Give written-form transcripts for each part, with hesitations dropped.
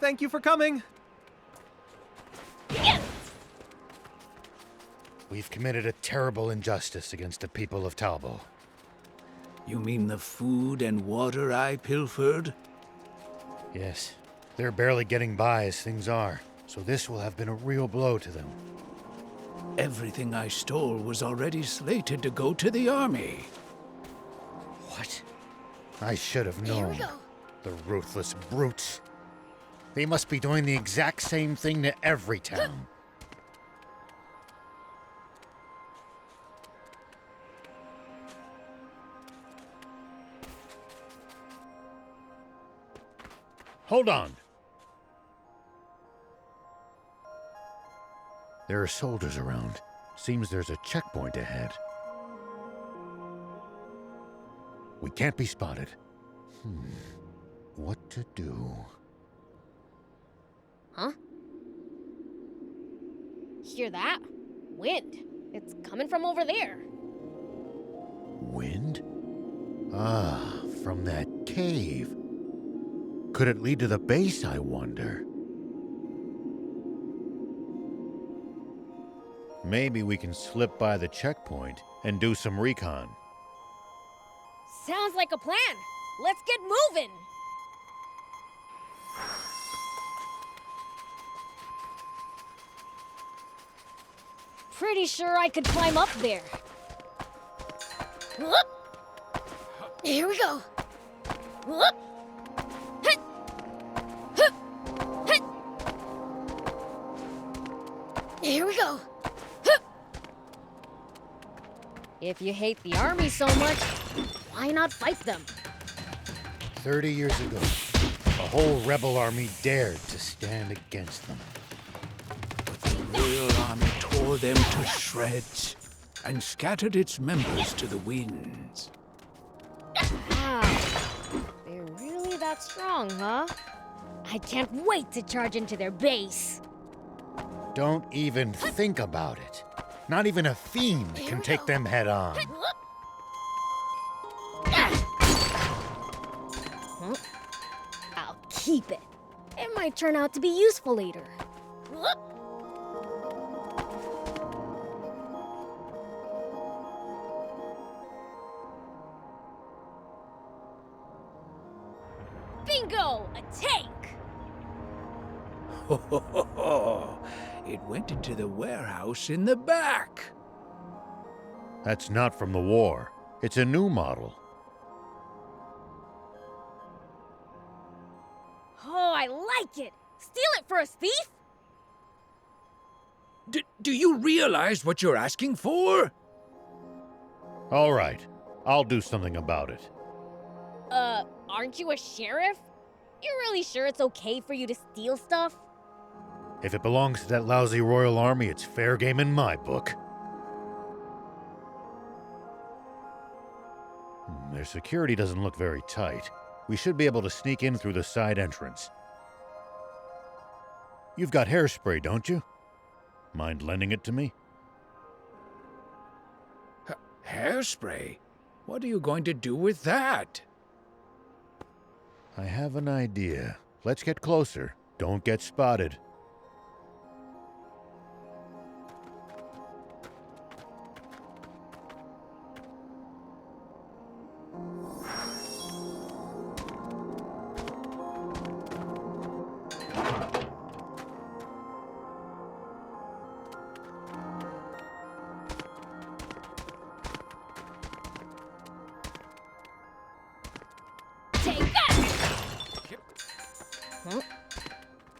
Thank you for coming. We've committed a terrible injustice against the people of Talbo. You mean the food and water I pilfered? Yes, they're barely getting by as things are, so this will have been a real blow to them. Everything I stole was already slated to go to the army. What? I should have known. Here we go. The ruthless brutes. They must be doing the exact same thing to every town. Hold on. There are soldiers around. Seems there's a checkpoint ahead. We can't be spotted. What to do? Huh? Hear that? Wind. It's coming from over there. Wind? Ah, from that cave. Could it lead to the base, I wonder? Maybe we can slip by the checkpoint and do some recon. Sounds like a plan. Let's get moving. Pretty sure I could climb up there. Whoop. Here we go. Whoop. Hit. Hup. Hit. Here we go. Hup. If you hate the army so much, why not fight them? 30 years ago, a whole rebel army dared to stand against them. But the Royal Army tore them to shreds and scattered its members to the winds. Wow. They're really that strong, huh? I can't wait to charge into their base. Don't even think about it. Not even a fiend can take them head on. Huh? I'll keep it. It might turn out to be useful later. Bingo! A tank! Ho, ho, ho, ho. It went into the warehouse in the back. That's not from the war. It's a new model. Oh, I like it! Steal it for a thief? Do you realize what you're asking for? All right, I'll do something about it. Aren't you a sheriff? You're really sure it's okay for you to steal stuff? If it belongs to that lousy Royal Army, it's fair game in my book. Their security doesn't look very tight. We should be able to sneak in through the side entrance. You've got hairspray, don't you? Mind lending it to me? Hairspray? What are you going to do with that? I have an idea. Let's get closer. Don't get spotted.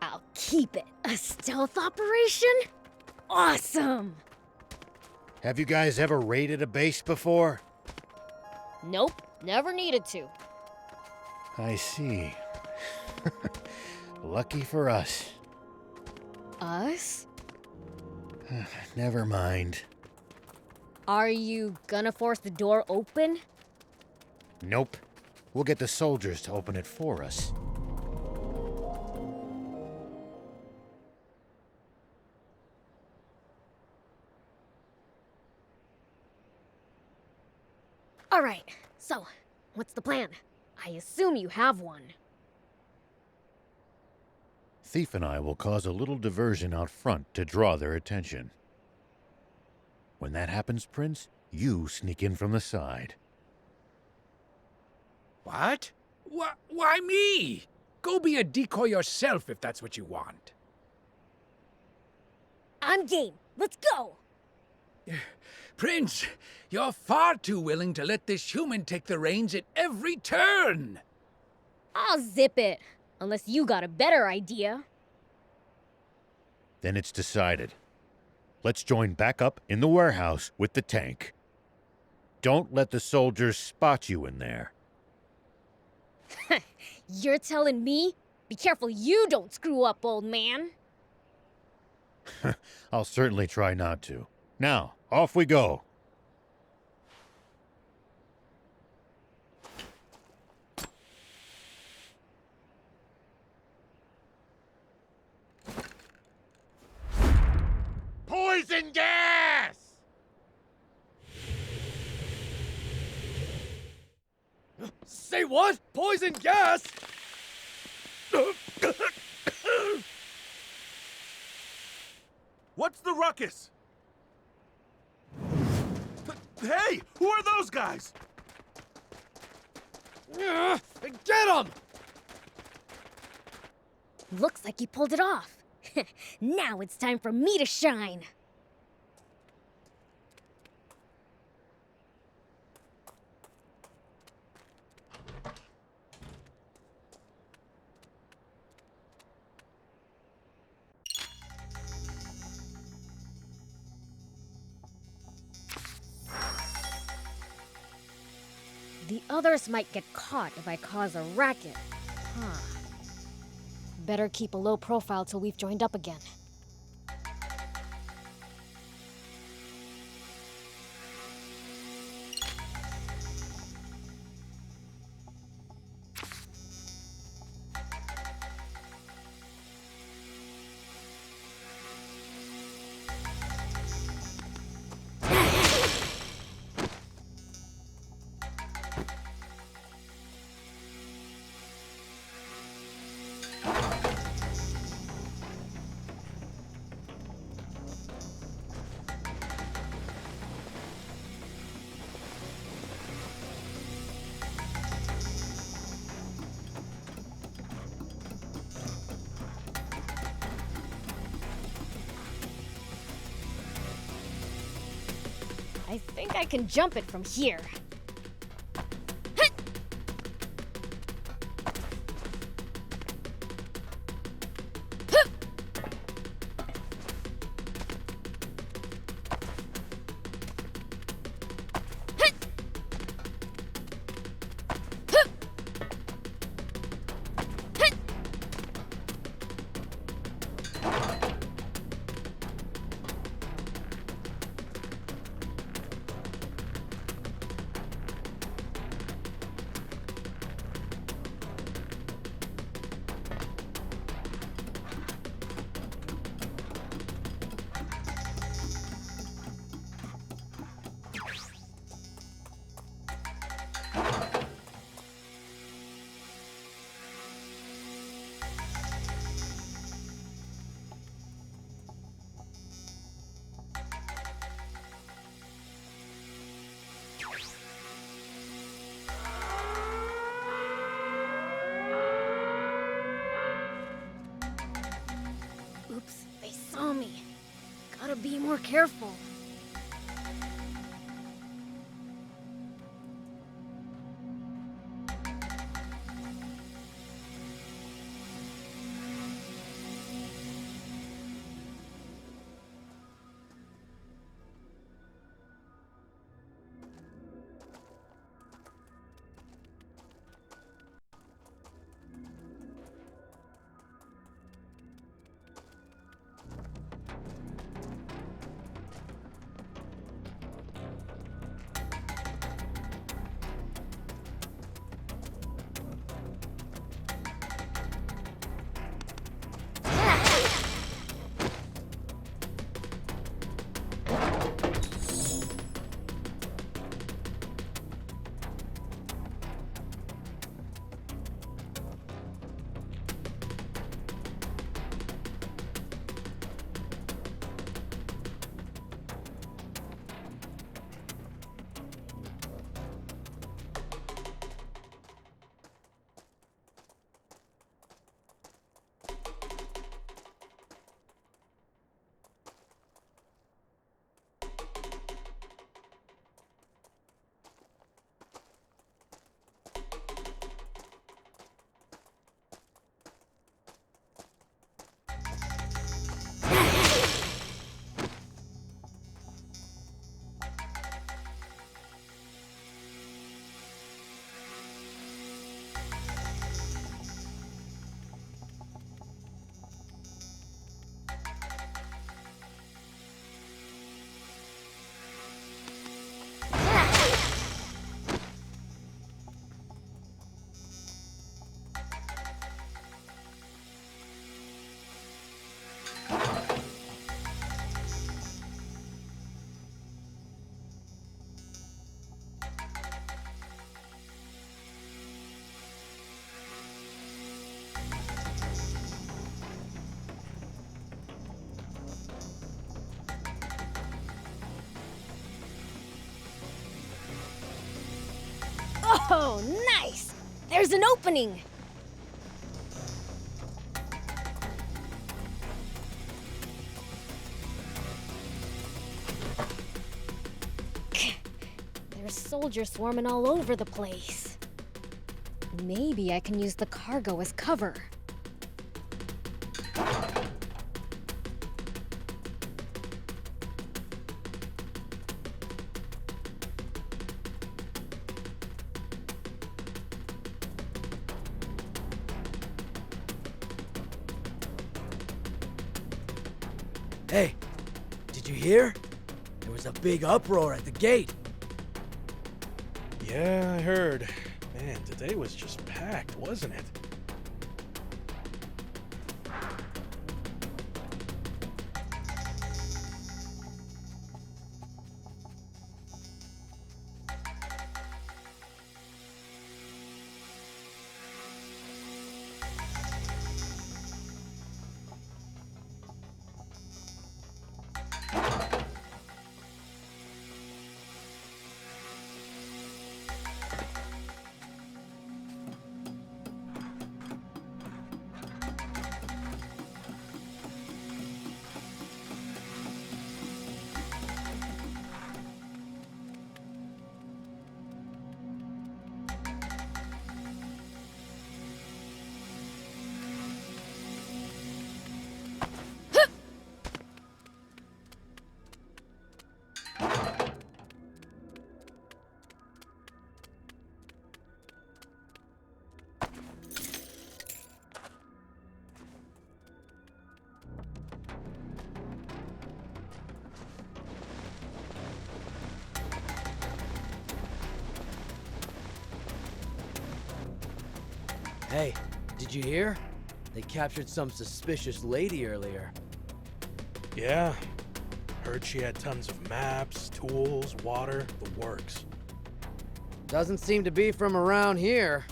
I'll keep it. A stealth operation? Awesome! Have you guys ever raided a base before? Nope, never needed to. I see. Lucky for us. Us? Never mind. Are you gonna force the door open? Nope. We'll get the soldiers to open it for us. All right, so what's the plan? I assume you have one. Thief and I will cause a little diversion out front to draw their attention. When that happens, Prince, you sneak in from the side. What? Why me? Go be a decoy yourself if that's what you want. I'm game. Let's go! Prince, you're far too willing to let this human take the reins at every turn. I'll zip it. Unless you got a better idea. Then it's decided. Let's join back up in the warehouse with the tank. Don't let the soldiers spot you in there. You're telling me? Be careful you don't screw up, old man. I'll certainly try not to. Now, off we go. Poison gas! Say what? Poison gas? What's the ruckus? Hey, who are those guys? Get them! Looks like he pulled it off. Now it's time for me to shine. The others might get caught if I cause a racket. Huh. Better keep a low profile till we've joined up again. I think I can jump it from here. Oops, they saw me. Gotta be more careful. Oh, nice! There's an opening! There's soldiers swarming all over the place. Maybe I can use the cargo as cover. Hey, did you hear? There was a big uproar at the gate. Yeah, I heard. Man, today was just packed, wasn't it? Hey, did you hear? They captured some suspicious lady earlier. Yeah. Heard she had tons of maps, tools, water, the works. Doesn't seem to be from around here.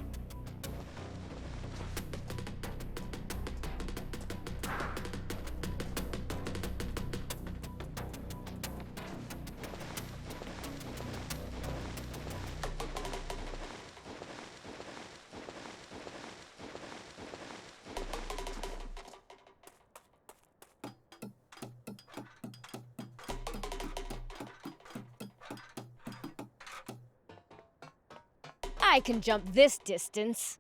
I can jump this distance.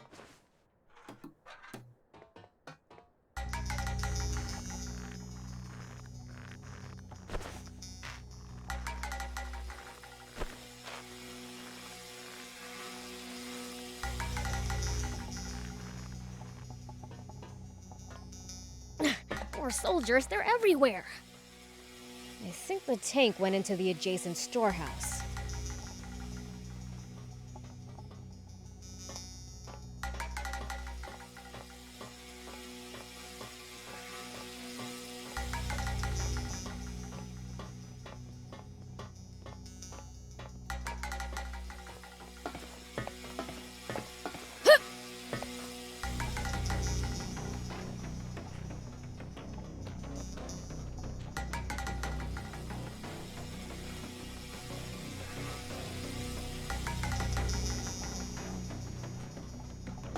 More soldiers, they're everywhere. I think the tank went into the adjacent storehouse.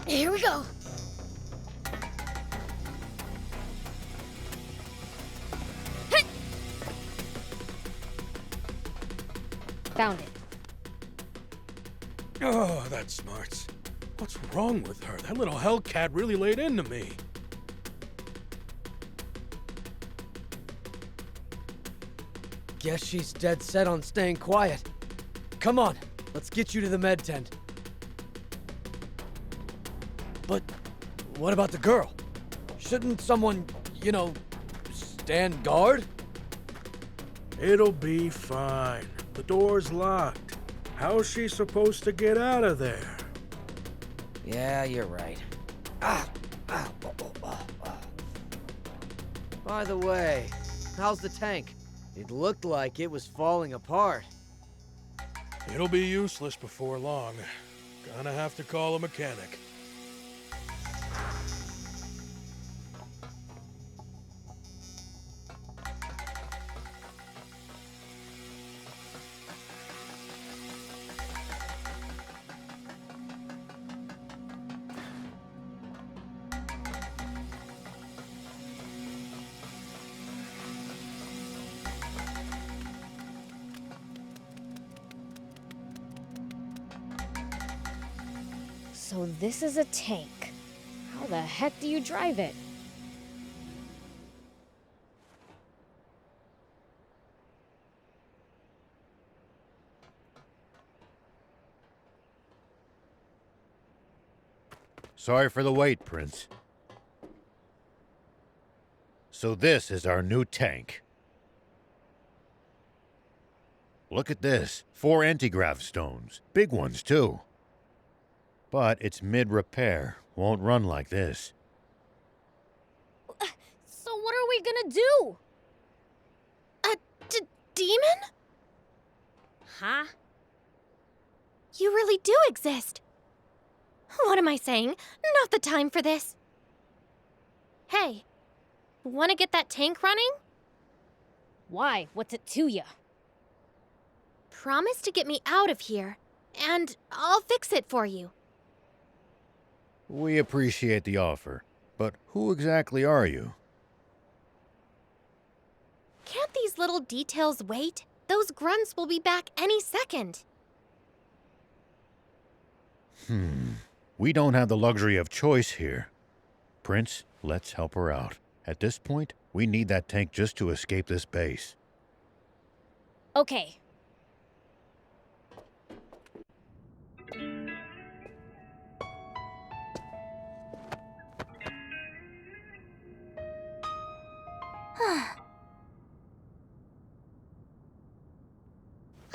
Here we go. Hit! Found it. Oh, that's smarts. What's wrong with her? That little hellcat really laid into me. Guess she's dead set on staying quiet. Come on, let's get you to the med tent. But what about the girl? Shouldn't someone, stand guard? It'll be fine. The door's locked. How's she supposed to get out of there? Yeah, you're right. By the way, how's the tank? It looked like it was falling apart. It'll be useless before long. Gonna have to call a mechanic. So this is a tank. How the heck do you drive it? Sorry for the wait, Prince. So this is our new tank. Look at this. 4 anti-grav stones. Big ones, too. But it's mid-repair. Won't run like this. So what are we gonna do? A demon? Huh? You really do exist. What am I saying? Not the time for this. Hey, wanna get that tank running? Why? What's it to ya? Promise to get me out of here, and I'll fix it for you. We appreciate the offer, but who exactly are you? Can't these little details wait? Those grunts will be back any second. We don't have the luxury of choice here. Prince, let's help her out. At this point, we need that tank just to escape this base. Okay.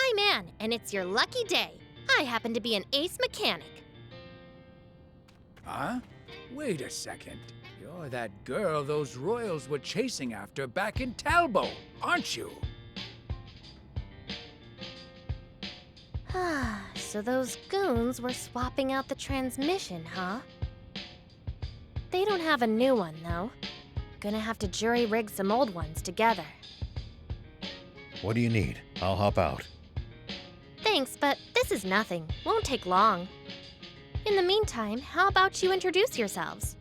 I'm Anne, and it's your lucky day. I happen to be an ace mechanic. Huh? Wait a second. You're that girl those royals were chasing after back in Talbot, aren't you? So those goons were swapping out the transmission, huh? They don't have a new one, though. Gonna have to jury-rig some old ones together. What do you need? I'll hop out. Thanks, but this is nothing. Won't take long. In the meantime, how about you introduce yourselves?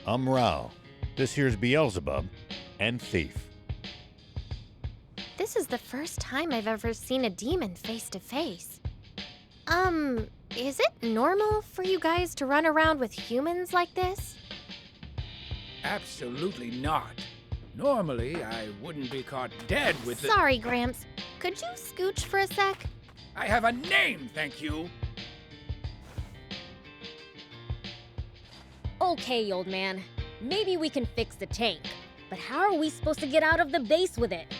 I'm Rao. This here's Beelzebub and Thief. This is the first time I've ever seen a demon face to face. Is it normal for you guys to run around with humans like this? Absolutely not. Normally, I wouldn't be caught dead with the... Sorry, Gramps. Could you scooch for a sec? I have a name, thank you. Okay, old man. Maybe we can fix the tank. But how are we supposed to get out of the base with it?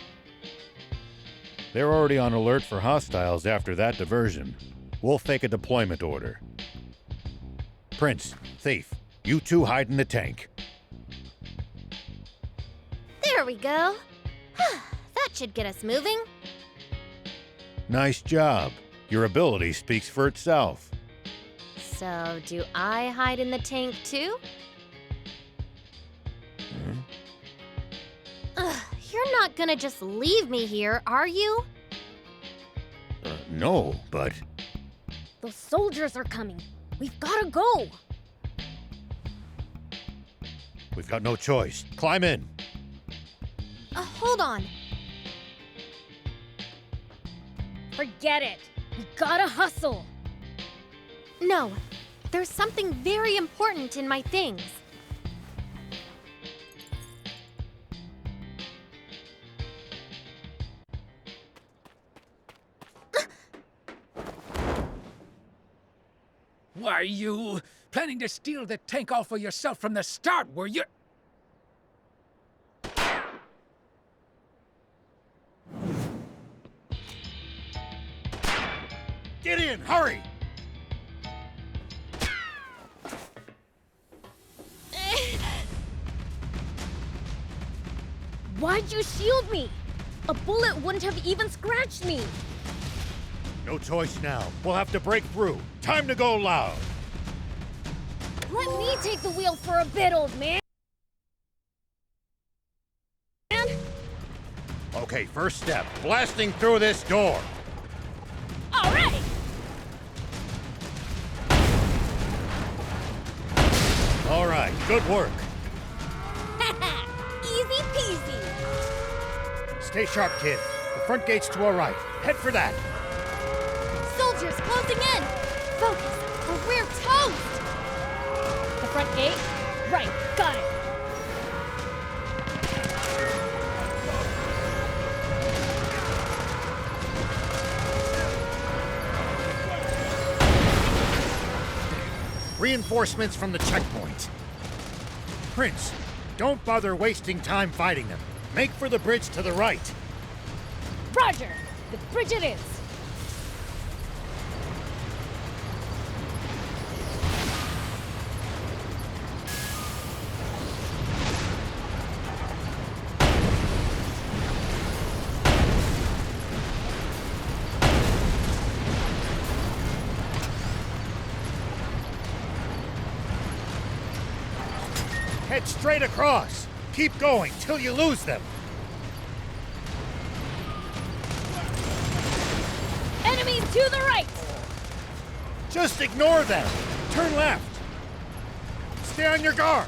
They're already on alert for hostiles after that diversion. We'll fake a deployment order. Prince, Thief, you two hide in the tank. There we go. That should get us moving. Nice job. Your ability speaks for itself. So, do I hide in the tank too? You're not gonna just leave me here, are you? No, but... Those soldiers are coming. We've gotta go. We've got no choice. Climb in. Hold on. Forget it. We gotta hustle. No, there's something very important in my things. Why, you planning to steal the tank all for yourself from the start, were you? Get in, hurry! Why'd you shield me? A bullet wouldn't have even scratched me. No choice now. We'll have to break through. Time to go loud. Let me take the wheel for a bit, old man. Okay, first step. Blasting through this door. All right. All right, good work. Easy peasy. Stay sharp, kid. The front gate's to our right. Head for that. Soldiers closing in! Focus! We're front gate? Right, got it. Reinforcements from the checkpoint. Prince, don't bother wasting time fighting them. Make for the bridge to the right. Roger! The bridge it is! Head straight across. Keep going till you lose them. Enemies to the right! Just ignore them. Turn left. Stay on your guard.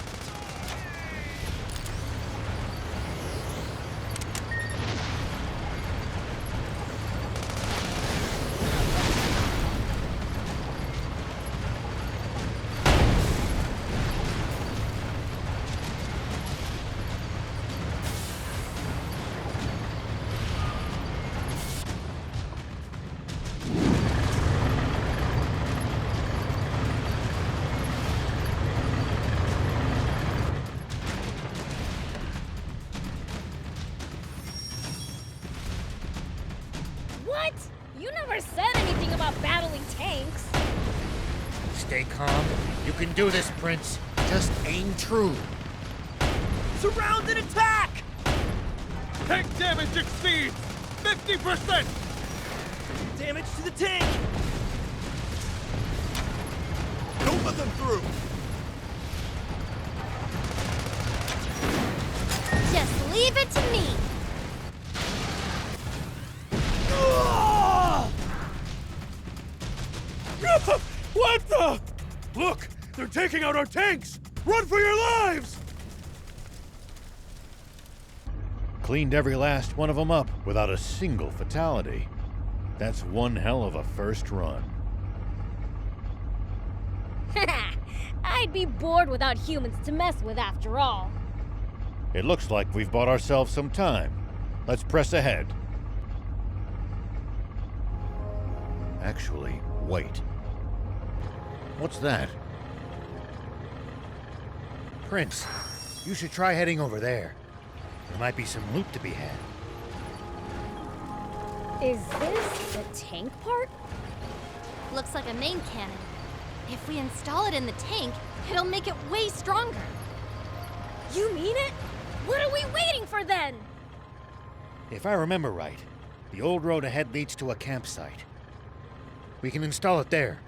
What? You never said anything about battling tanks. Stay calm. You can do this, Prince. Just aim true. Surround and attack! Tank damage exceeds 50%! Damage to the tank! Don't let them through! Just leave it to me. What the? Look! They're taking out our tanks! Run for your lives! Cleaned every last one of them up without a single fatality. That's one hell of a first run. I'd be bored without humans to mess with after all. It looks like we've bought ourselves some time. Let's press ahead. Actually, wait. What's that? Prince, you should try heading over there. There might be some loot to be had. Is this the tank part? Looks like a main cannon. If we install it in the tank, it'll make it way stronger. You mean it? What are we waiting for then? If I remember right, the old road ahead leads to a campsite. We can install it there.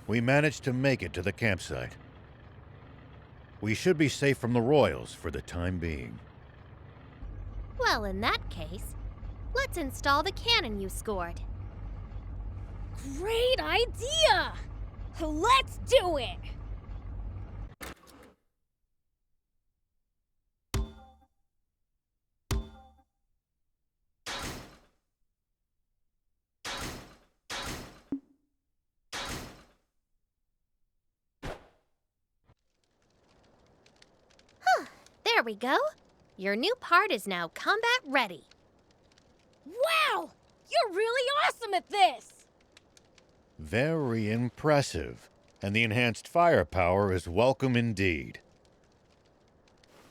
We managed to make it to the campsite. We should be safe from the Royals for the time being. Well, in that case, let's install the cannon you scored. Great idea! Let's do it! There we go. Your new part is now combat ready. Wow! You're really awesome at this! Very impressive. And the enhanced firepower is welcome indeed.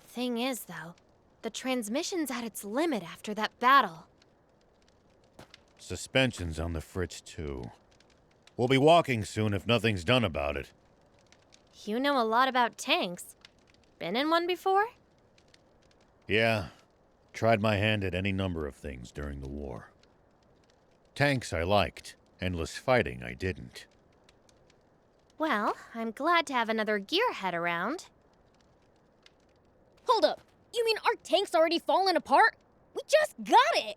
Thing is, though, the transmission's at its limit after that battle. Suspension's on the fritz, too. We'll be walking soon if nothing's done about it. You know a lot about tanks. Been in one before? Yeah. Tried my hand at any number of things during the war. Tanks I liked. Endless fighting I didn't. Well, I'm glad to have another gearhead around. Hold up! You mean our tank's already fallen apart? We just got it!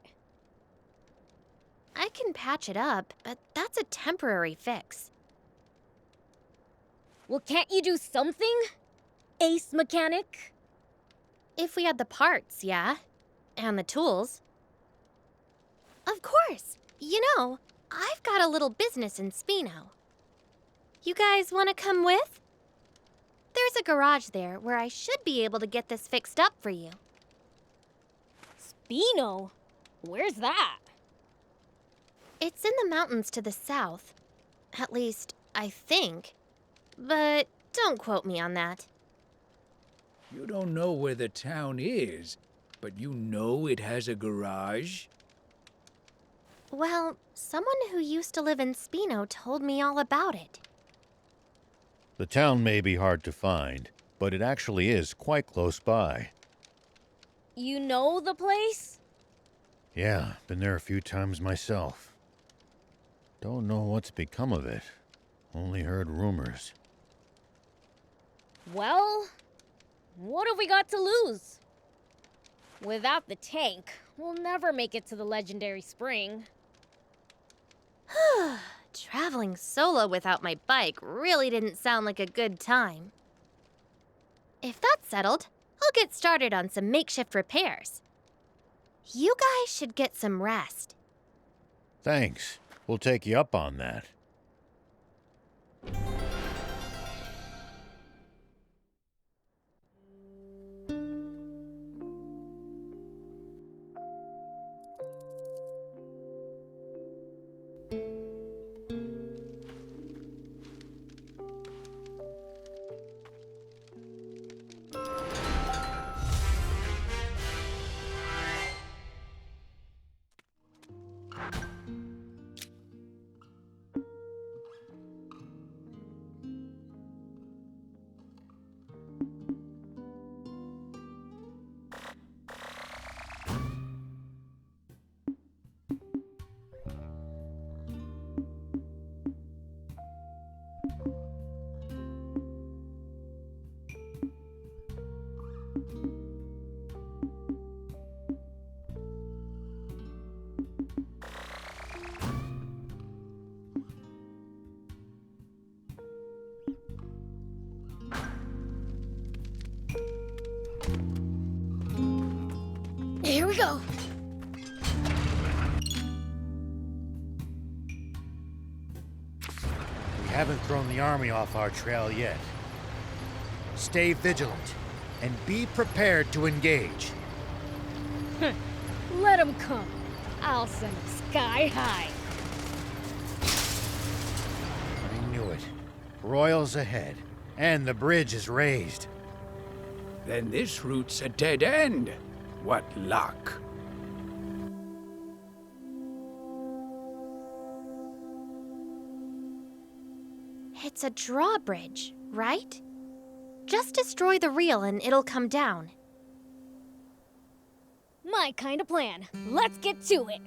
I can patch it up, but that's a temporary fix. Well, can't you do something? Ace mechanic? If we had the parts, yeah. And the tools. Of course. You know, I've got a little business in Spino. You guys want to come with? There's a garage there where I should be able to get this fixed up for you. Spino? Where's that? It's in the mountains to the south. At least, I think. But don't quote me on that. You don't know where the town is, but you know it has a garage? Well, someone who used to live in Spino told me all about it. The town may be hard to find, but it actually is quite close by. You know the place? Yeah, been there a few times myself. Don't know what's become of it. Only heard rumors. Well, what have we got to lose? Without the tank, we'll never make it to the legendary spring. Traveling solo without my bike really didn't sound like a good time. If that's settled, I'll get started on some makeshift repairs. You guys should get some rest. Thanks. We'll take you up on that. Here we go. We haven't thrown the army off our trail yet. Stay vigilant and be prepared to engage. Let them come. I'll send them sky high. I knew it. Royals ahead, and the bridge is raised. Then this route's a dead end. What luck. It's a drawbridge, right? Just destroy the reel and it'll come down. My kind of plan. Let's get to it.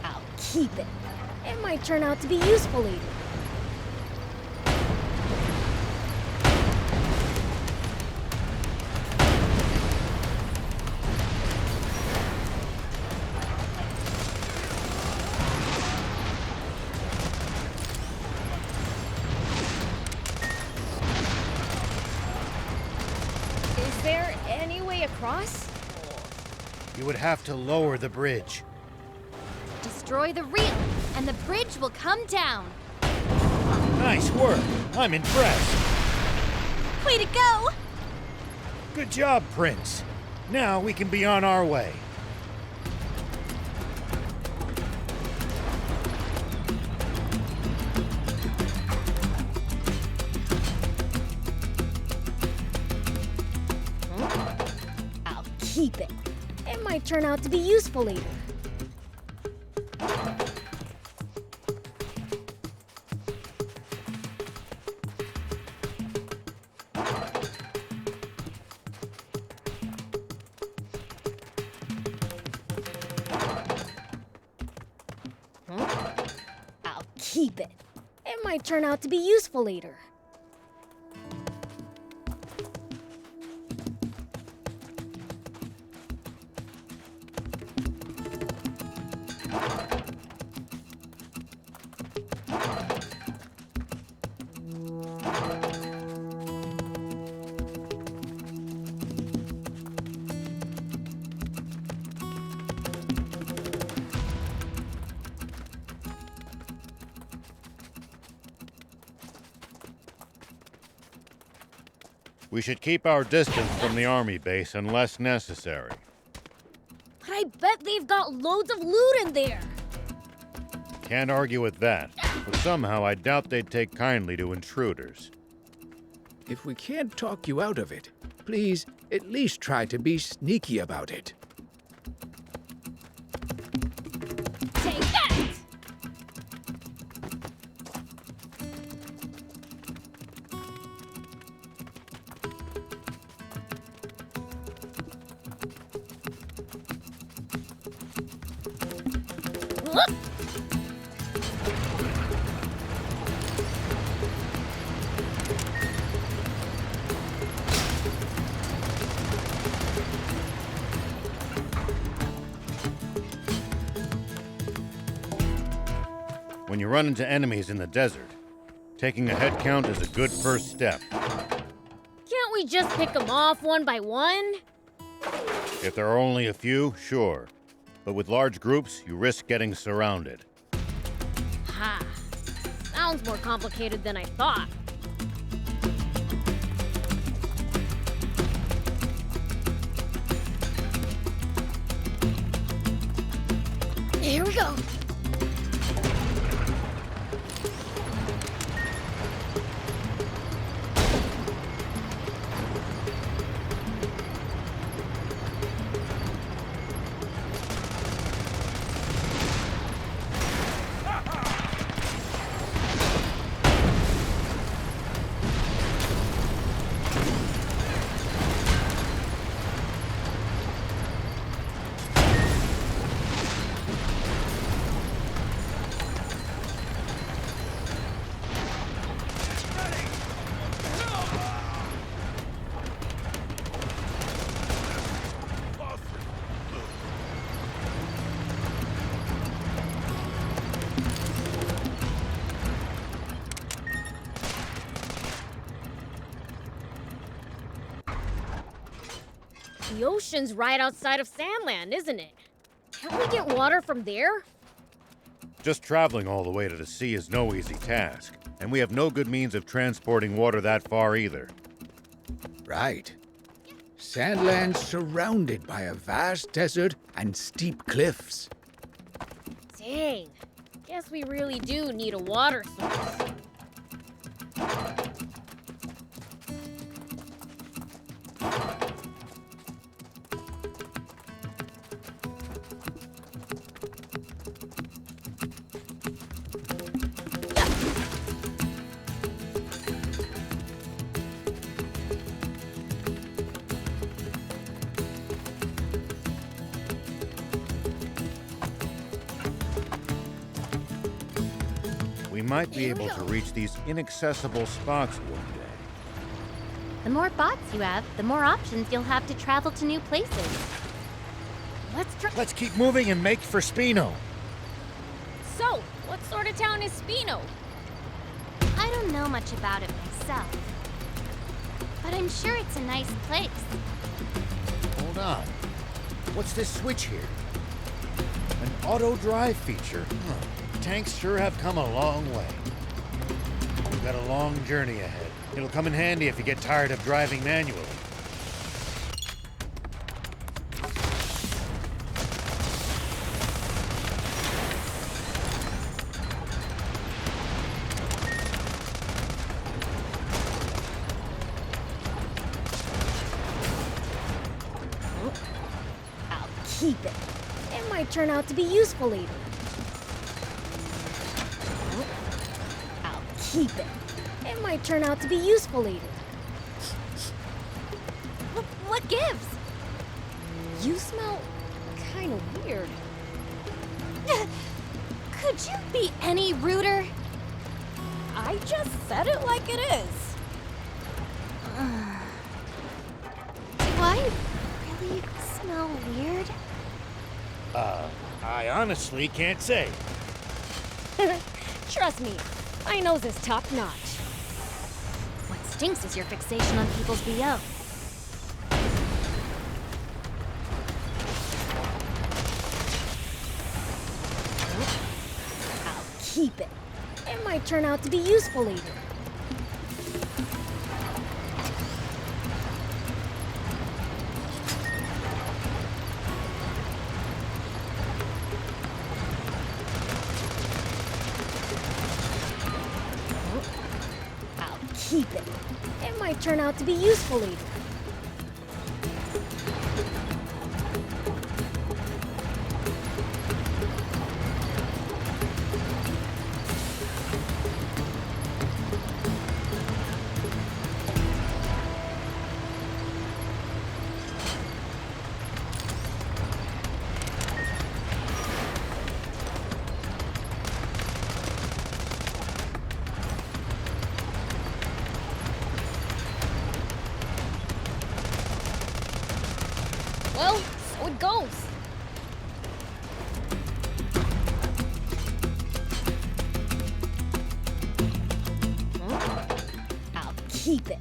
I'll keep it. It might turn out to be useful later. Is there any way across? You would have to lower the bridge. Destroy the reel and the bridge will come down. Nice work. I'm impressed. Way to go! Good job, Prince. Now we can be on our way. I'll keep it. It might turn out to be useful later. keep it. It might turn out to be useful later. We should keep our distance from the army base unless necessary. But I bet they've got loads of loot in there. Can't argue with that, but somehow I doubt they'd take kindly to intruders. If we can't talk you out of it, please at least try to be sneaky about it. Take that! Whoop! When you run into enemies in the desert, taking a head count is a good first step. Can't we just pick them off one by one? If there are only a few, sure. But with large groups, you risk getting surrounded. Ha! Sounds more complicated than I thought. Here we go. The ocean's right outside of Sandland, isn't it? Can't we get water from there? Just traveling all the way to the sea is no easy task, and we have no good means of transporting water that far either. Right. Sandland's surrounded by a vast desert and steep cliffs. Dang. Guess we really do need a water source. We might be able to reach these inaccessible spots one day. The more bots you have, the more options you'll have to travel to new places. Let's keep moving and make for Spino. So, what sort of town is Spino? I don't know much about it myself, but I'm sure it's a nice place. Hold on. What's this switch here? An auto drive feature. Tanks sure have come a long way. We've got a long journey ahead. It'll come in handy if you get tired of driving manually. I'll keep it. It might turn out to be useful later. I'll keep it. It might turn out to be useful later. What gives? You smell kind of weird. Could you be any ruder? I just said it like it is. Do I really smell weird? I honestly can't say. Trust me, my nose is top notch. What stinks is your fixation on people's BO. I'll keep it. It might turn out to be useful later. I'll keep it. It might turn out to be useful later. Well, so it goes. I'll keep it.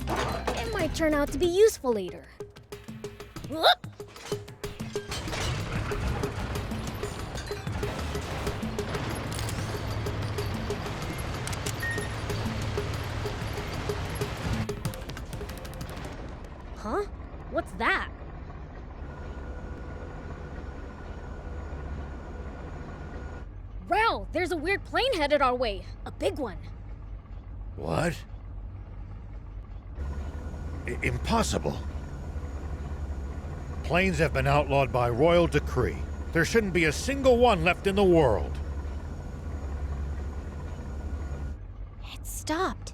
It might turn out to be useful later. Whoop! Huh? What's that? Rao, there's a weird plane headed our way. A big one. What? Impossible. Planes have been outlawed by royal decree. There shouldn't be a single one left in the world. It stopped.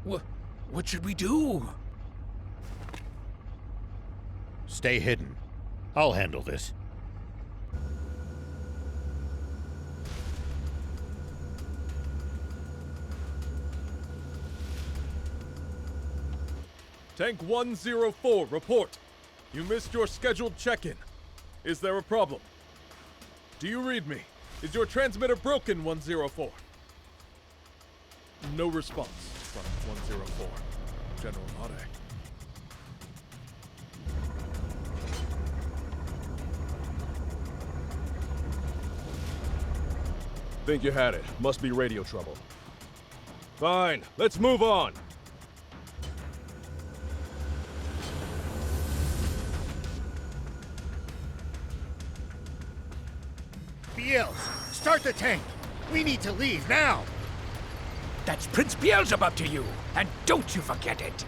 What should we do? Stay hidden. I'll handle this. Tank 104, report. You missed your scheduled check-in. Is there a problem? Do you read me? Is your transmitter broken, 104? No response from 104. General Made. Think you had it. Must be radio trouble. Fine, let's move on. Beels, start the tank. We need to leave now. That's Prince Beelzebub to you, and don't you forget it.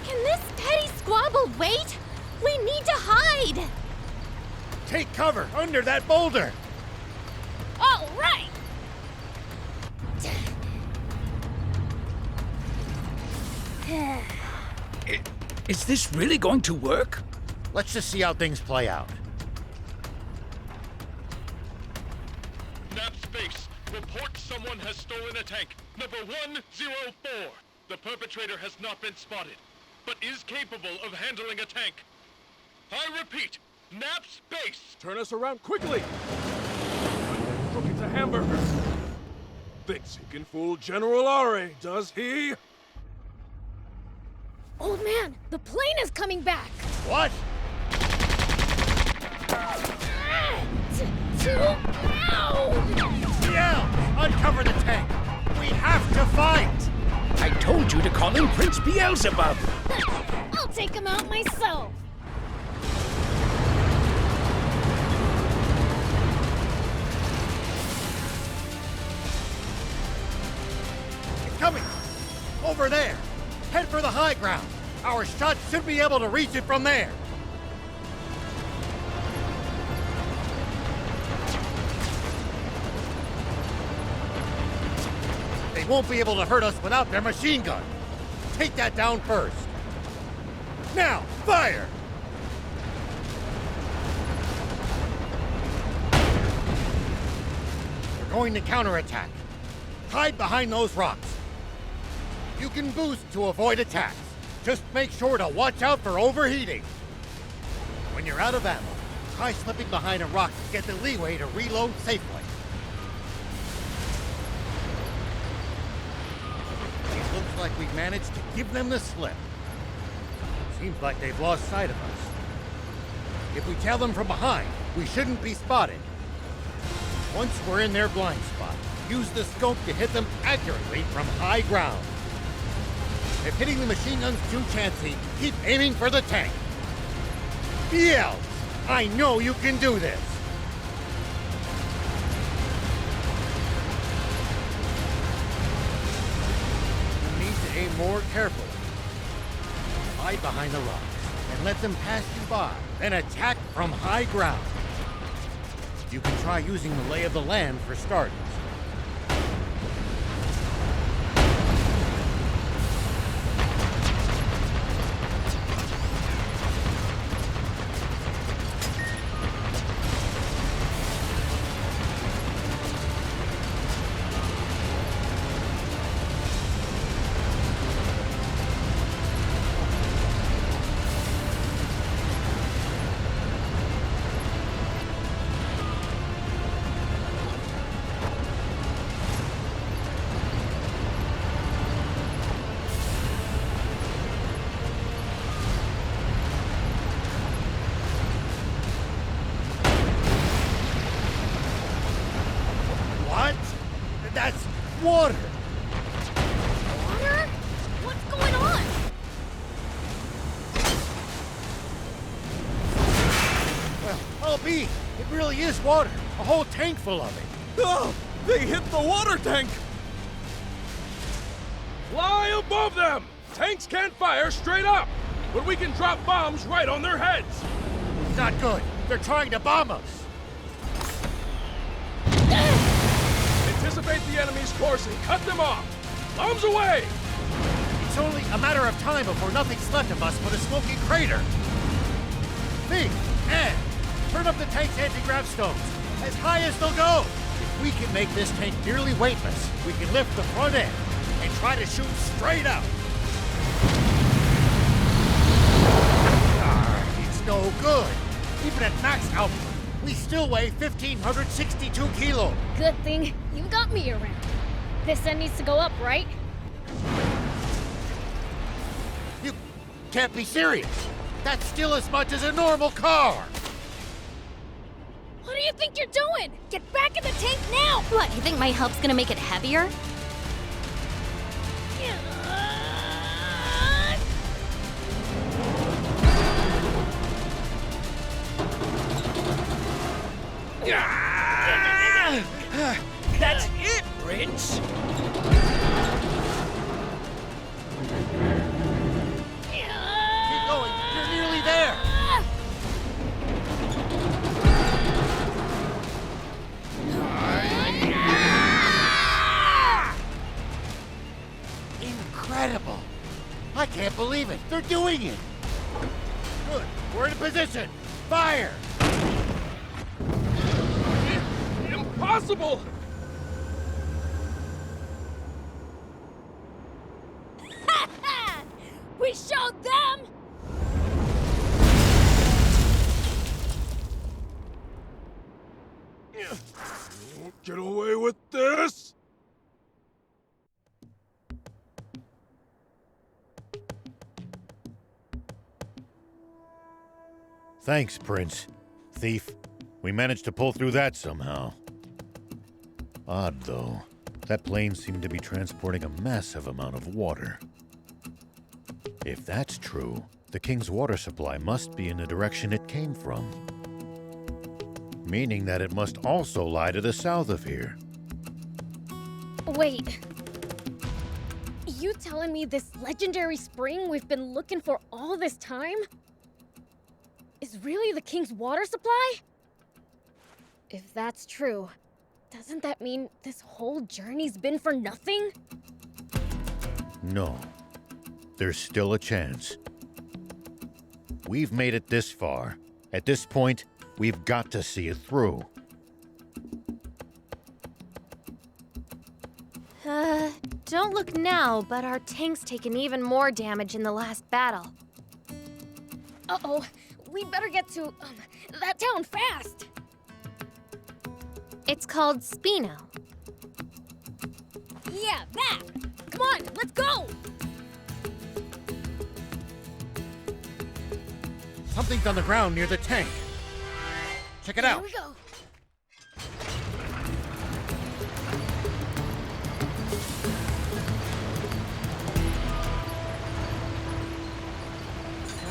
Can this petty squabble wait? We need to hide! Take cover under that boulder. All right! Is this really going to work? Let's just see how things play out. Nap Space, report someone has stolen a tank. Number 104. The perpetrator has not been spotted, but is capable of handling a tank. I repeat, Nap Space! Turn us around quickly! Look, it's a hamburger. Thinks he can fool General Ari, does he? Old man, the plane is coming back! What? Yell! Uncover the tank! We have to fight! I told you to call him Prince Beelzebub. I'll take him out myself! It's coming! Over there! Head for the high ground! Our shots should be able to reach it from there! They won't be able to hurt us without their machine gun. Take that down first. Now, fire! going to counterattack. Hide behind those rocks. You can boost to avoid attacks. Just make sure to watch out for overheating. When you're out of ammo, try slipping behind a rock to get the leeway to reload safely. It looks like we've managed to give them the slip. Seems like they've lost sight of us. If we tail them from behind, we shouldn't be spotted. Once we're in their blind spot, use the scope to hit them accurately from high ground. If hitting the machine gun's too chancy, keep aiming for the tank. Beelzebub, I know you can do this. You need to aim more carefully. Hide behind the rocks and let them pass you by, then attack from high ground. You can try using the lay of the land for starters. That's water! Water? What's going on? Well, I'll be. It really is water. A whole tank full of it. Oh, they hit the water tank! Fly above them! Tanks can't fire straight up, but we can drop bombs right on their heads. Not good. They're trying to bomb us. Anticipate the enemy's course and cut them off. Bombs away! It's only a matter of time before nothing's left of us but a smoking crater. Think, and turn up the tank's anti-grav stones as high as they'll go. If we can make this tank nearly weightless, we can lift the front end and try to shoot straight out. It's no good. Even at max output, we still weigh 1,562 kilos. Good thing you got me around. This end needs to go up, right? You can't be serious. That's still as much as a normal car. What do you think you're doing? Get back in the tank now! What, you think my help's gonna make it heavier? That's it, Prince! Keep going. You're nearly there. Incredible. I can't believe it. They're doing it. Good. We're in position. Fire. Impossible! We showed them! You won't get away with this! Thanks, Prince. Thief. We managed to pull through that somehow. Odd, though. That plane seemed to be transporting a massive amount of water. If that's true, the King's water supply must be in the direction it came from. Meaning that it must also lie to the south of here. Wait. You telling me this legendary spring we've been looking for all this time is really the King's water supply? If that's true, doesn't that mean this whole journey's been for nothing? No. There's still a chance. We've made it this far. At this point, we've got to see it through. Don't look now, but our tank's taken even more damage in the last battle. Uh-oh. We better get to that town fast. It's called Spino. Yeah, that. Come on, let's go. Something's on the ground near the tank. Check it out. Here we go.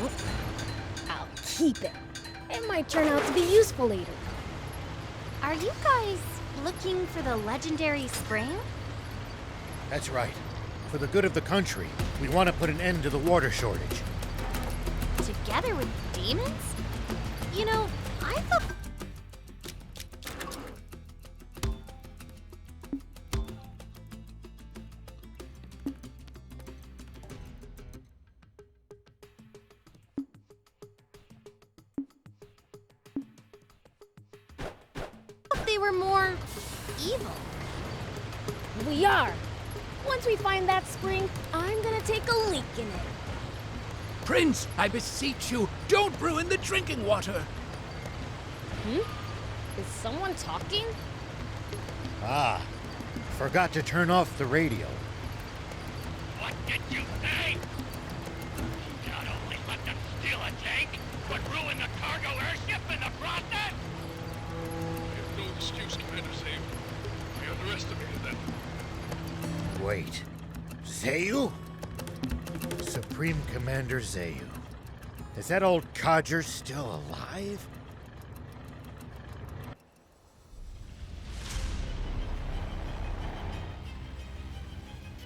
Nope. I'll keep it. It might turn out to be useful later. Are you guys looking for the legendary spring? That's right. For the good of the country, we want to put an end to the water shortage. Together with demons? You know, I thought... they were more evil. We are. Once we find that spring, I'm gonna take a leak in it. Prince, I beseech you, don't ruin the drinking water. Is someone talking? Ah, forgot to turn off the radio. What did you say? Not only let them steal a tank, but ruin the cargo airship in the process? We have no excuse, Commander Zayu. We underestimated them. Wait. Zayu? Supreme Commander Zayu. Is that old codger still alive?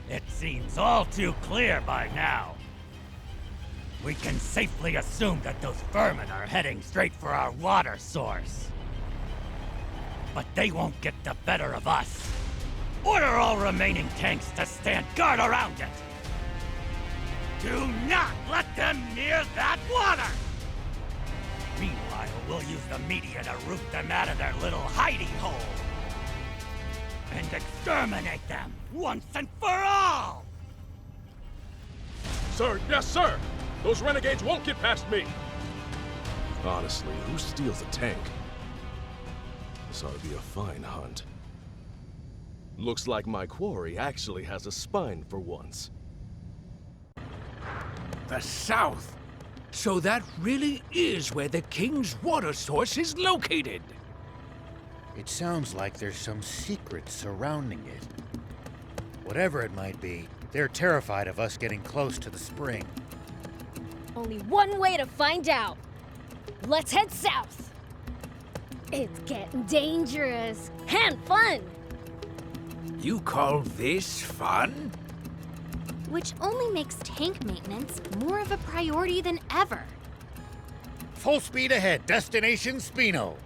It seems all too clear by now. We can safely assume that those vermin are heading straight for our water source. But they won't get the better of us. Order all remaining tanks to stand guard around it. Do not let them near that water! Meanwhile, we'll use the media to root them out of their little hidey hole. And exterminate them once and for all! Sir, yes, sir! Those renegades won't get past me! Honestly, who steals a tank? This ought to be a fine hunt. Looks like my quarry actually has a spine for once. The south. So that really is where the king's water source is located. It sounds like there's some secret surrounding it. Whatever it might be, they're terrified of us getting close to the spring. Only one way to find out. Let's head south. It's getting dangerous and fun. You call this fun? Which only makes tank maintenance more of a priority than ever. Full speed ahead, destination Spino.